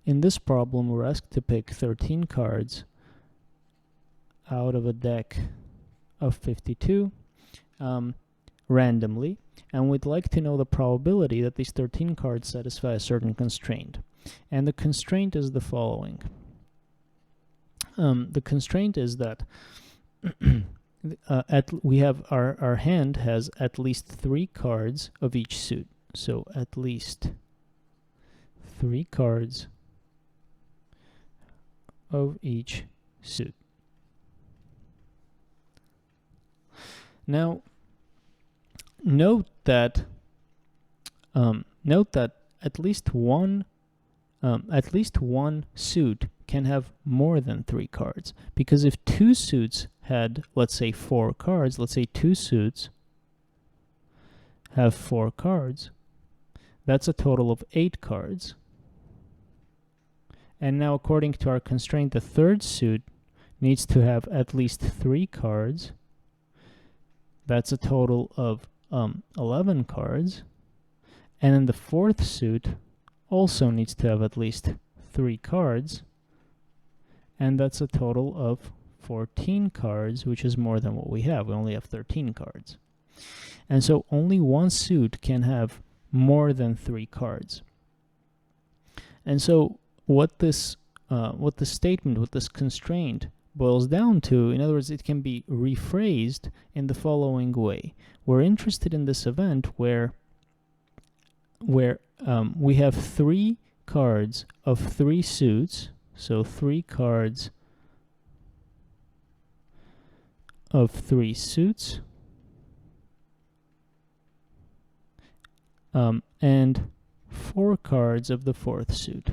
in this problem, we're asked to pick 13 cards out of a deck of 52 randomly, and we'd like to know the probability that these 13 cards satisfy a certain constraint. And the constraint is the following. The constraint is that we have our hand has at least 3 cards of each suit. So at least 3 cards of each suit. Now, note that at least one suit can have more than 3 cards, because if 2 suits had, let's say, 4 cards, let's say 2 suits have 4 cards, that's a total of 8 cards. And now, according to our constraint, the third suit needs to have at least 3 cards. That's a total of 11 cards. And then the fourth suit also needs to have at least 3 cards. And that's a total of 14 cards, which is more than what we have. We only have 13 cards. And so only one suit can have more than 3 cards. And so what this constraint boils down to, in other words, it can be rephrased in the following way. We're interested in this event where we have 3 cards of 3 suits, so 3 cards of 3 suits, and 4 cards of the fourth suit.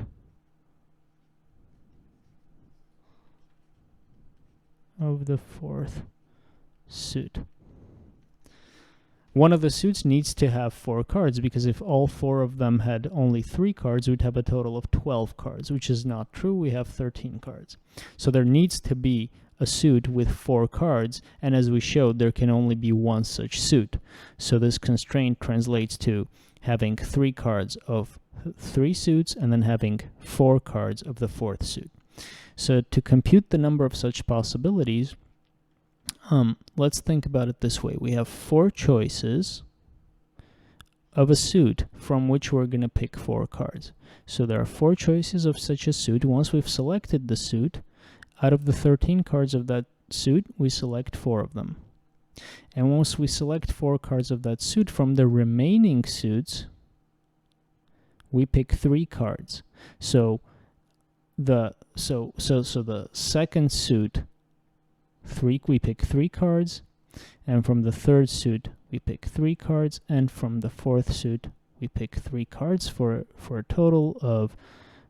One of the suits needs to have 4 cards, because if all 4 of them had only 3 cards, we'd have a total of 12 cards, which is not true. We have 13 cards. So there needs to be a suit with 4 cards, and as we showed, there can only be one such suit. So this constraint translates to having 3 cards of 3 suits and then having 4 cards of the fourth suit. So to compute the number of such possibilities, let's think about it this way. We have 4 choices of a suit from which we're going to pick 4 cards. So there are 4 choices of such a suit. Once we've selected the suit, out of the 13 cards of that suit, we select 4 of them. And once we select 4 cards of that suit, from the remaining suits, we pick 3 cards. So the second suit, we pick 3 cards, and from the third suit we pick 3 cards, and from the fourth suit we pick 3 cards for a total of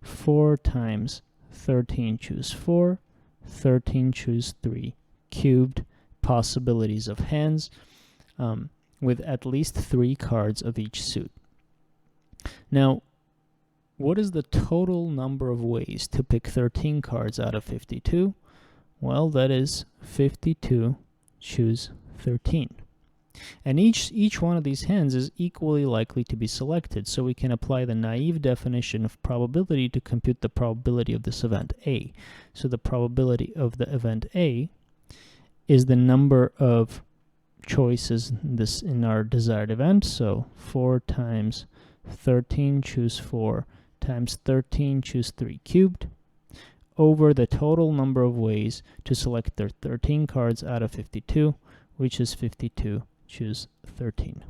4 times 13 choose 4, 13 choose 3 cubed possibilities of hands with at least 3 cards of each suit. Now, what is the total number of ways to pick 13 cards out of 52? Well, that is 52 choose 13. And each one of these hands is equally likely to be selected, so we can apply the naive definition of probability to compute the probability of this event A. So the probability of the event A is the number of choices in our desired event, so 4 times 13 choose 4 times 13 choose 3 cubed, over the total number of ways to select their 13 cards out of 52, which is 52 choose 13.